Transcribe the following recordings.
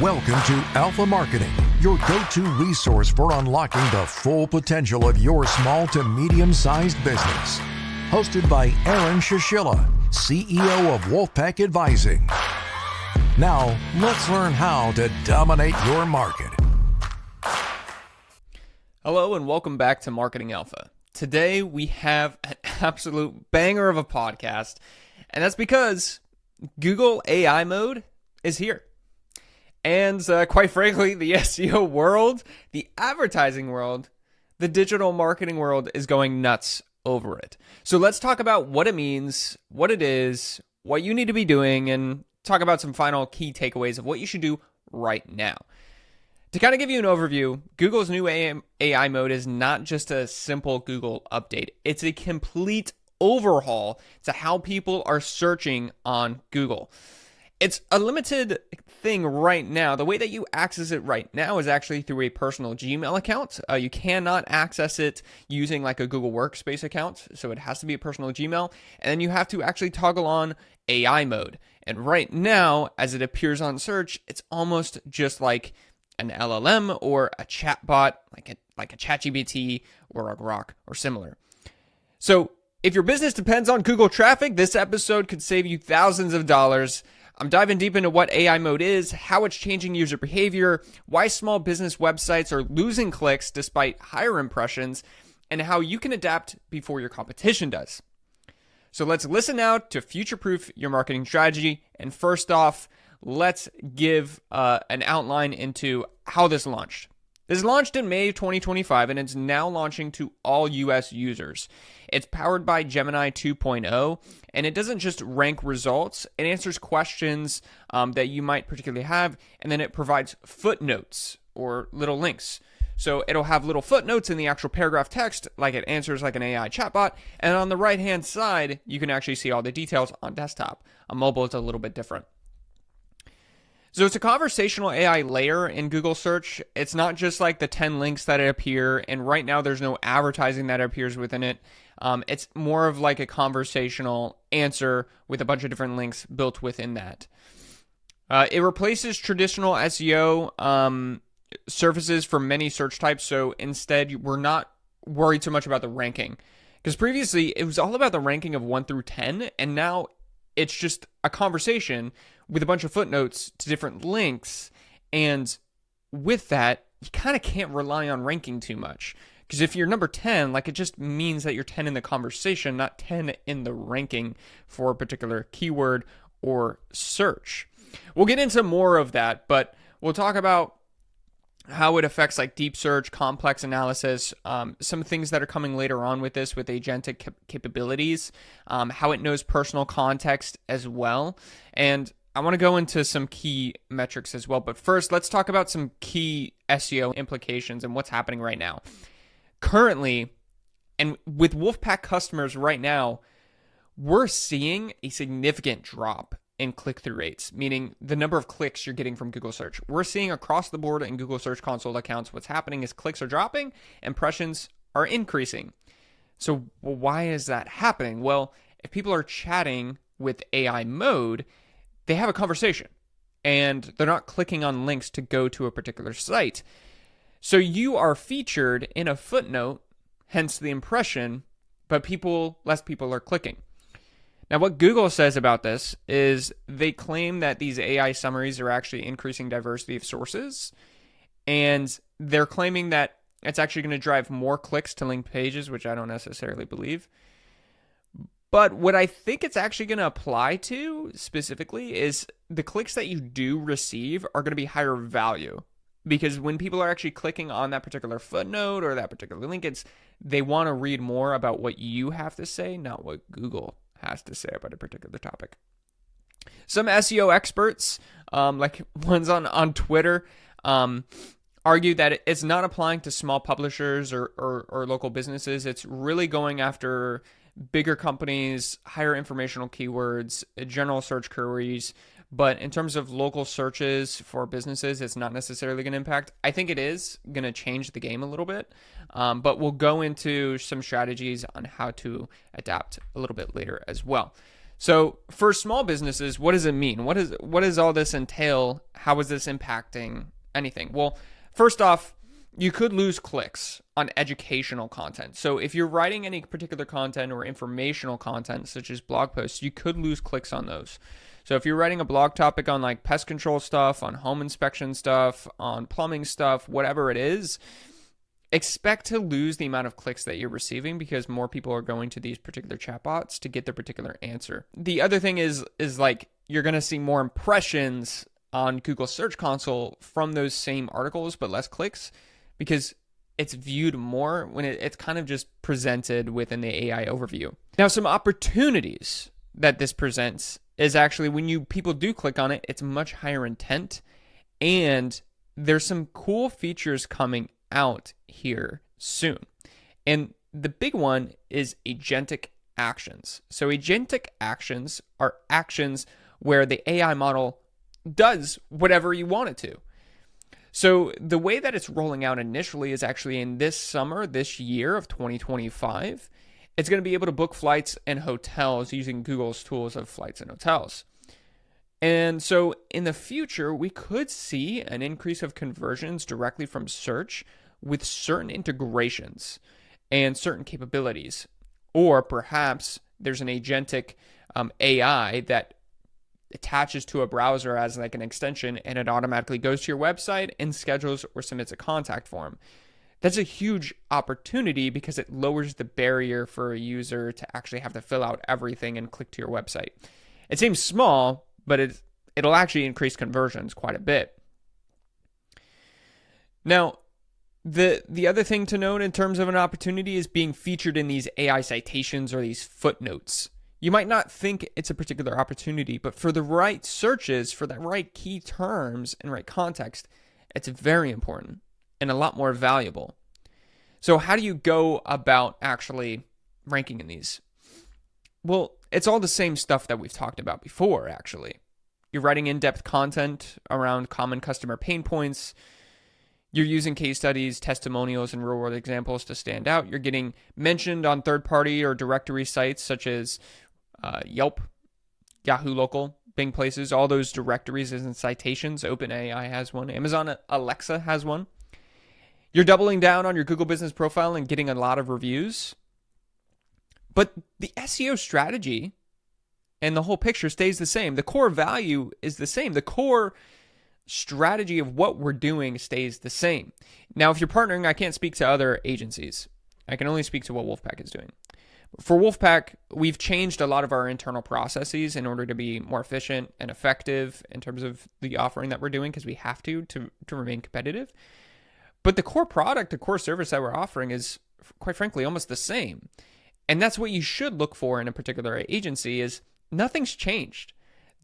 Welcome to Alpha Marketing, your go-to resource for unlocking the full potential of your small to medium-sized business. Hosted by Aaron Shishilla, CEO of Wolfpack Advising. Now, let's learn how to dominate your market. Hello and welcome back to Marketing Alpha. Today we have an absolute banger of a podcast, and that's because Google AI mode is here. And quite frankly, the SEO world, the advertising world, the digital marketing world is going nuts over it. So let's talk about what it means, what it is, what you need to be doing, and talk about some final key takeaways of what you should do right now. To kind of give you an overview, Google's new AI mode is not just a simple Google update. It's a complete overhaul to how people are searching on Google. It's a limited thing right now. The way that you access it right now is actually through a personal Gmail account. You cannot access it using like a Google Workspace account, so it has to be a personal Gmail. And then you have to actually toggle on AI mode. And right now, as it appears on search, it's almost just like an LLM or a chatbot, like a ChatGPT or a Grok or similar. So if your business depends on Google traffic, this episode could save you thousands of dollars. I'm diving deep into what AI mode is, how it's changing user behavior, why small business websites are losing clicks despite higher impressions, and how you can adapt before your competition does. So let's listen now to future-proof your marketing strategy. And first off, let's give an outline into how this launched. This launched in May of 2025, and it's now launching to all US users. It's powered by Gemini 2.0, and it doesn't just rank results. It answers questions that you might particularly have, and then it provides footnotes or little links. So it'll have little footnotes in the actual paragraph text, like it answers like an AI chatbot. And on the right-hand side, you can actually see all the details on desktop. On mobile, it's a little bit different. So it's a conversational AI layer in Google search. It's not just like the 10 links that appear, and right now there's no advertising that appears within it. It's more of like a conversational answer with a bunch of different links built within that. It replaces traditional SEO services for many search types, so instead we're not worried so much about the ranking. Because previously it was all about the ranking of 1 through 10, and now it's just a conversation with a bunch of footnotes to different links. And with that, you kind of can't rely on ranking too much. Because if you're number 10, like it just means that you're 10 in the conversation, not 10 in the ranking for a particular keyword or search. We'll get into more of that, but we'll talk about how it affects like deep search, complex analysis, some things that are coming later on with this with agentic capabilities, how it knows personal context as well. And I want to go into some key metrics as well. But first, let's talk about some key SEO implications and what's happening right now. Currently, and with Wolfpack customers right now, we're seeing a significant drop in click-through rates, meaning the number of clicks you're getting from Google search. We're seeing across the board in Google Search Console accounts, what's happening is clicks are dropping, impressions are increasing. So why is that happening? Well, if people are chatting with AI mode, they have a conversation and they're not clicking on links to go to a particular site. So you are featured in a footnote, hence the impression, but less people are clicking. Now, what Google says about this is they claim that these AI summaries are actually increasing diversity of sources, and they're claiming that it's actually going to drive more clicks to linked pages, which I don't necessarily believe. But what I think it's actually going to apply to specifically is the clicks that you do receive are going to be higher value, because when people are actually clicking on that particular footnote or that particular link, they want to read more about what you have to say, not what Google has to say about a particular topic. Some SEO experts, like ones on Twitter, argue that it's not applying to small publishers or local businesses. It's really going after bigger companies, higher informational keywords, general search queries. But in terms of local searches for businesses, it's not necessarily going to impact. I think it is going to change the game a little bit. But we'll go into some strategies on how to adapt a little bit later as well. So for small businesses, what does it mean? What does all this entail? How is this impacting anything? Well, first off, you could lose clicks on educational content. So if you're writing any particular content or informational content, such as blog posts, you could lose clicks on those. So if you're writing a blog topic on like pest control stuff, on home inspection stuff, on plumbing stuff, whatever it is, expect to lose the amount of clicks that you're receiving because more people are going to these particular chatbots to get their particular answer. The other thing is like you're going to see more impressions on Google Search Console from those same articles, but less clicks because it's viewed more when it's kind of just presented within the AI overview. Now, some opportunities that this presents is actually when people do click on it, it's much higher intent, and there's some cool features coming out here soon. And the big one is agentic actions. So agentic actions are actions where the AI model does whatever you want it to. So the way that it's rolling out initially is actually in this year of 2025, it's going to be able to book flights and hotels using Google's tools of flights and hotels. And so in the future, we could see an increase of conversions directly from search with certain integrations and certain capabilities. Or perhaps there's an agentic AI that attaches to a browser as like an extension, and it automatically goes to your website and schedules or submits a contact form. That's a huge opportunity because it lowers the barrier for a user to actually have to fill out everything and click to your website. It seems small, but it'll actually increase conversions quite a bit. Now, the other thing to note in terms of an opportunity is being featured in these AI citations or these footnotes. You might not think it's a particular opportunity, but for the right searches, for the right key terms and right context, it's very important and a lot more valuable. So how do you go about actually ranking in these? Well, it's all the same stuff that we've talked about before, actually. You're writing in-depth content around common customer pain points. You're using case studies, testimonials, and real-world examples to stand out. You're getting mentioned on third-party or directory sites such as Yelp, Yahoo Local, Bing Places, all those directories and citations. OpenAI has one. Amazon Alexa has one. You're doubling down on your Google business profile and getting a lot of reviews. But the SEO strategy and the whole picture stays the same. The core value is the same. The core strategy of what we're doing stays the same. Now, if you're partnering, I can't speak to other agencies. I can only speak to what Wolfpack is doing. For Wolfpack, we've changed a lot of our internal processes in order to be more efficient and effective in terms of the offering that we're doing because we have to remain competitive. But the core product, the core service that we're offering is, quite frankly, almost the same. And that's what you should look for in a particular agency is nothing's changed.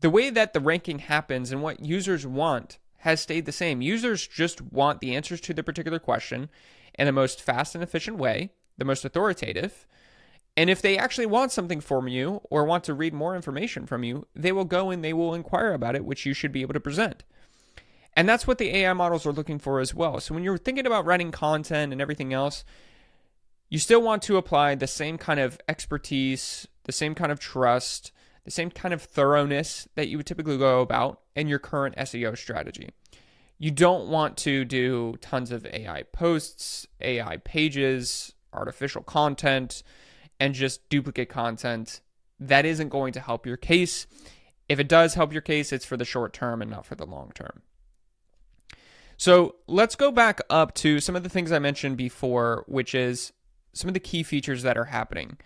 The way that the ranking happens and what users want has stayed the same. Users just want the answers to the particular question in the most fast and efficient way, the most authoritative. And if they actually want something from you or want to read more information from you, they will go and they will inquire about it, which you should be able to present. And that's what the AI models are looking for as well. So when you're thinking about writing content and everything else, you still want to apply the same kind of expertise, the same kind of trust, the same kind of thoroughness that you would typically go about in your current SEO strategy. You don't want to do tons of AI posts, AI pages, artificial content, and just duplicate content. That isn't going to help your case. If it does help your case, it's for the short term and not for the long term. So let's go back up to some of the things I mentioned before, which is some of the key features that are happening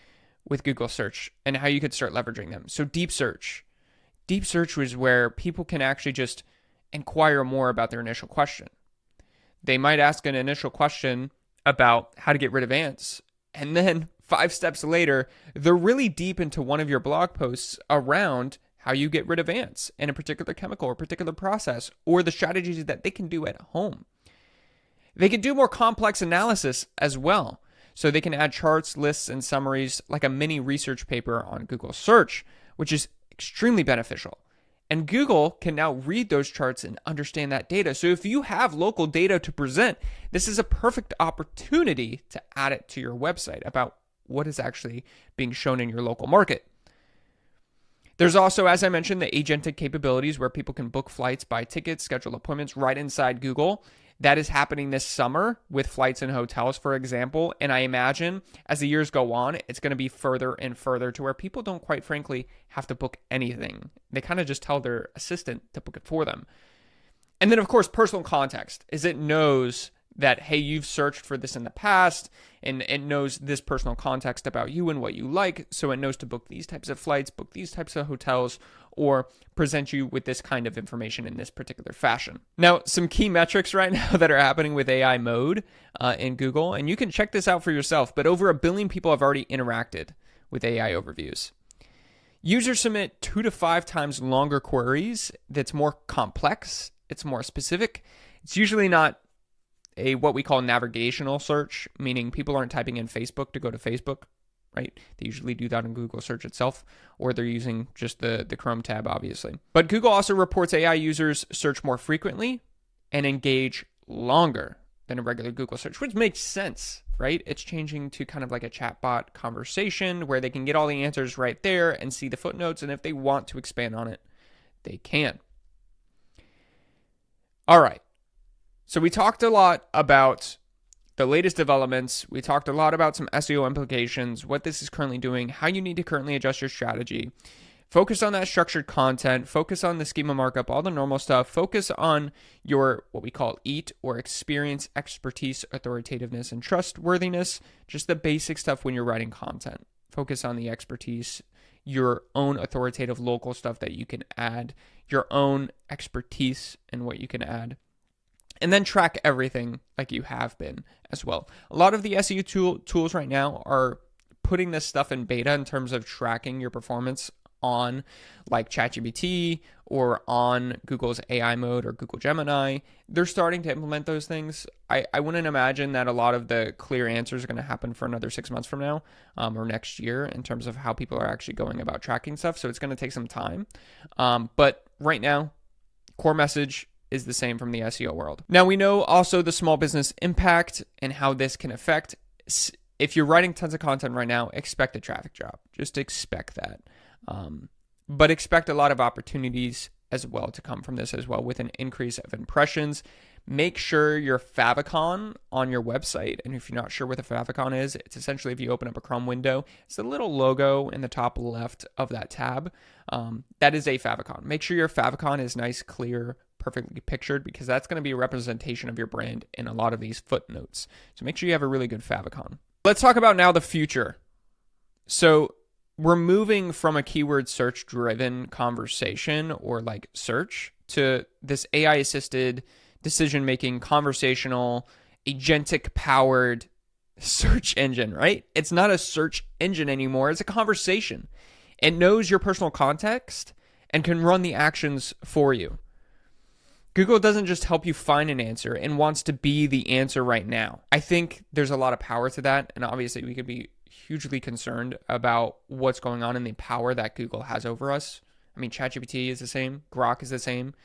with Google search and how you could start leveraging them. So deep search. Deep search was where people can actually just inquire more about their initial question. They might ask an initial question about how to get rid of ants. And then 5 steps later, they're really deep into one of your blog posts around how you get rid of ants in a particular chemical or particular process, or the strategies that they can do at home. They can do more complex analysis as well. So they can add charts, lists, and summaries like a mini research paper on Google search, which is extremely beneficial. And Google can now read those charts and understand that data. So if you have local data to present, this is a perfect opportunity to add it to your website about what is actually being shown in your local market. There's also, as I mentioned, the agentic capabilities where people can book flights, buy tickets, schedule appointments right inside Google. That is happening this summer with flights and hotels, for example. And I imagine as the years go on, it's going to be further and further to where people don't quite frankly have to book anything. They kind of just tell their assistant to book it for them. And then, of course, personal context is it knows that, hey, you've searched for this in the past, and it knows this personal context about you and what you like, so it knows to book these types of flights, book these types of hotels, or present you with this kind of information in this particular fashion. Now, some key metrics right now that are happening with AI mode in Google, and you can check this out for yourself, but over 1 billion people have already interacted with AI overviews. Users submit 2 to 5 times longer queries that's more complex, it's more specific. It's usually not a what we call navigational search, meaning people aren't typing in Facebook to go to Facebook, right? They usually do that in Google search itself, or they're using just the Chrome tab, obviously. But Google also reports AI users search more frequently and engage longer than a regular Google search, which makes sense, right? It's changing to kind of like a chatbot conversation where they can get all the answers right there and see the footnotes, and if they want to expand on it, they can. All right. So we talked a lot about the latest developments. We talked a lot about some SEO implications, what this is currently doing, how you need to currently adjust your strategy. Focus on that structured content, focus on the schema markup, all the normal stuff. Focus on your, what we call EAT, or experience, expertise, authoritativeness, and trustworthiness. Just the basic stuff when you're writing content. Focus on the expertise, your own authoritative local stuff that you can add, your own expertise and what you can add. And then track everything like you have been as well. A lot of the SEO tools right now are putting this stuff in beta in terms of tracking your performance on like ChatGPT or on Google's AI mode or Google Gemini. They're starting to implement those things. I wouldn't imagine that a lot of the clear answers are going to happen for another 6 months from now or next year in terms of how people are actually going about tracking stuff. So it's going to take some time. But right now, core message is the same from the SEO world. Now we know also the small business impact and how this can affect. If you're writing tons of content right now, expect a traffic drop. Just expect that. But expect a lot of opportunities as well to come from this as well with an increase of impressions. Make sure your favicon on your website, and if you're not sure what the favicon is, it's essentially if you open up a Chrome window, it's the little logo in the top left of that tab. That is a favicon. Make sure your favicon is nice, clear, perfectly pictured, because that's going to be a representation of your brand in a lot of these footnotes. So make sure you have a really good favicon. Let's talk about now the future. So we're moving from a keyword search driven conversation or like search to this AI assisted decision making, conversational, agentic powered search engine, right? It's not a search engine anymore. It's a conversation. It knows your personal context and can run the actions for you. Google doesn't just help you find an answer and wants to be the answer right now. I think there's a lot of power to that. And obviously we could be hugely concerned about what's going on in the power that Google has over us. I mean, ChatGPT is the same. Grok is the same.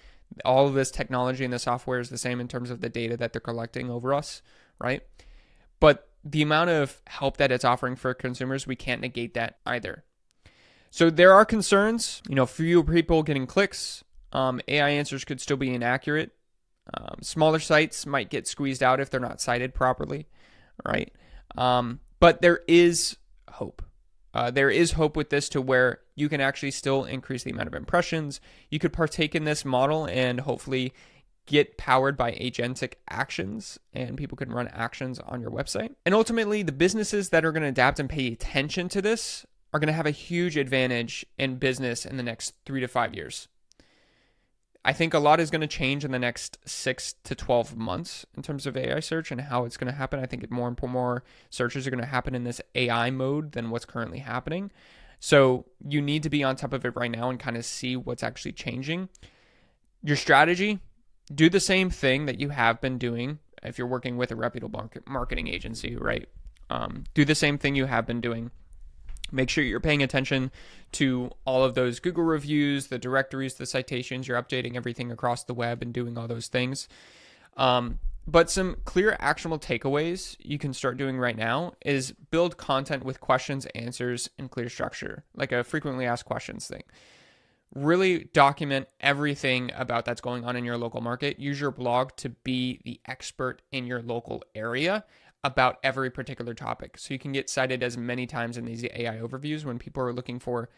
All of this technology and the software is the same in terms of the data that they're collecting over us, right? But the amount of help that it's offering for consumers, we can't negate that either. So there are concerns, fewer people getting clicks. AI answers could still be inaccurate. Smaller sites might get squeezed out if they're not cited properly, right? But there is hope. There is hope with this to where you can actually still increase the amount of impressions. You could partake in this model and hopefully get powered by agentic actions, and people can run actions on your website. And ultimately, the businesses that are going to adapt and pay attention to this are going to have a huge advantage in business in the next 3 to 5 years. I think a lot is going to change in the next 6 to 12 months in terms of AI search and how it's going to happen. I think more and more searches are going to happen in this AI mode than what's currently happening. So you need to be on top of it right now and kind of see what's actually changing. Your strategy, do the same thing that you have been doing if you're working with a reputable marketing agency, right? Do the same thing you have been doing. Make sure you're paying attention to all of those Google reviews, the directories, the citations. You're updating everything across the web and doing all those things. But some clear actionable takeaways you can start doing right now is build content with questions, answers, and clear structure, like a frequently asked questions thing. Really document everything about that's going on in your local market. Use your blog to be the expert in your local area about every particular topic. So you can get cited as many times in these AI overviews when people are looking for,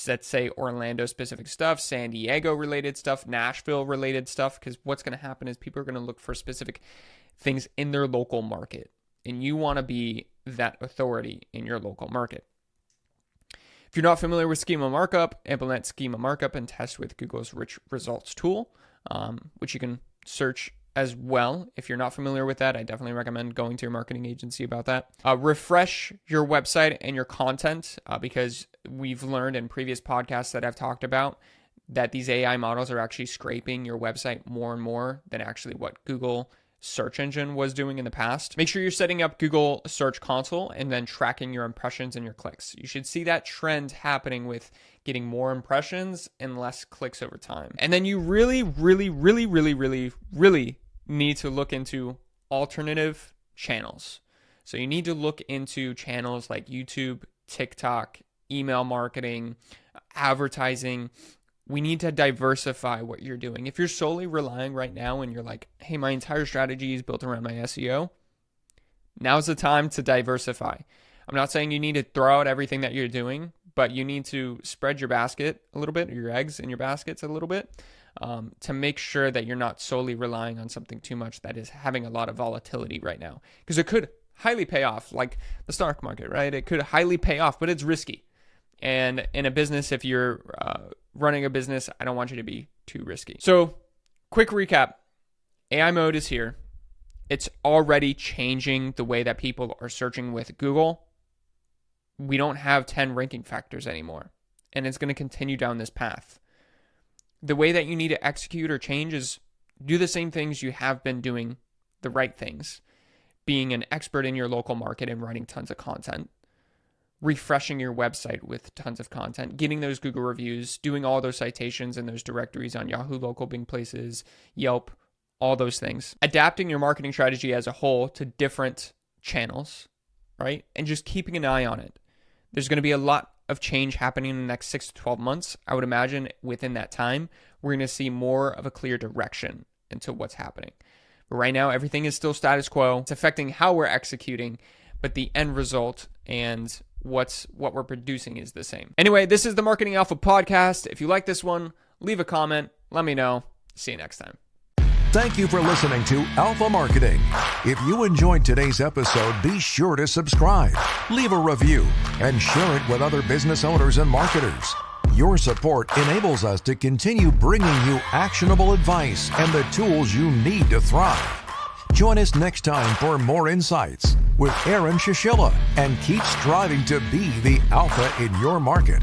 let's say, Orlando specific stuff, San Diego related stuff, Nashville related stuff, because what's going to happen is people are going to look for specific things in their local market, and you want to be that authority in your local market. If you're not familiar with schema markup, implement schema markup and test with Google's rich results tool, which you can search as well. If you're not familiar with that, I definitely recommend going to your marketing agency about that. Refresh your website and your content because we've learned in previous podcasts that I've talked about that these AI models are actually scraping your website more and more than actually what Google search engine was doing in the past. Make sure you're setting up Google Search Console and then tracking your impressions and your clicks. You should see that trend happening with getting more impressions and less clicks over time. And then you really need to look into alternative channels. So you need to look into channels like YouTube, TikTok, email marketing, advertising. We need to diversify what you're doing. If you're solely relying right now and you're like, hey, my entire strategy is built around my SEO, now's the time to diversify. I'm not saying you need to throw out everything that you're doing, but you need to spread your basket a little bit, or your eggs in your baskets a little bit, to make sure that you're not solely relying on something too much that is having a lot of volatility right now. Because it could highly pay off, like the stock market, right? It could highly pay off, but it's risky. And in a business, if you're running a business, I don't want you to be too risky. So quick recap, AI mode is here. It's already changing the way that people are searching with Google. We don't have 10 ranking factors anymore, and it's going to continue down this path. The way that you need to execute or change is do the same things you have been doing, the right things, being an expert in your local market and writing tons of content, refreshing your website with tons of content, getting those Google reviews, doing all those citations and those directories on Yahoo, Local, Bing Places, Yelp, all those things. Adapting your marketing strategy as a whole to different channels, right? And just keeping an eye on it. There's going to be a lot of change happening in the next 6 to 12 months. I would imagine within that time, we're going to see more of a clear direction into what's happening. But right now, everything is still status quo. It's affecting how we're executing, but the end result and what we're producing is the same. Anyway, this is the Marketing Alpha podcast. If you like this one, leave a comment. Let me know. See you next time. Thank you for listening to Alpha Marketing. If you enjoyed today's episode, be sure to subscribe, leave a review, and share it with other business owners and marketers. Your support enables us to continue bringing you actionable advice and the tools you need to thrive. Join us next time for more insights with Aaron Shishilla, and keep striving to be the alpha in your market.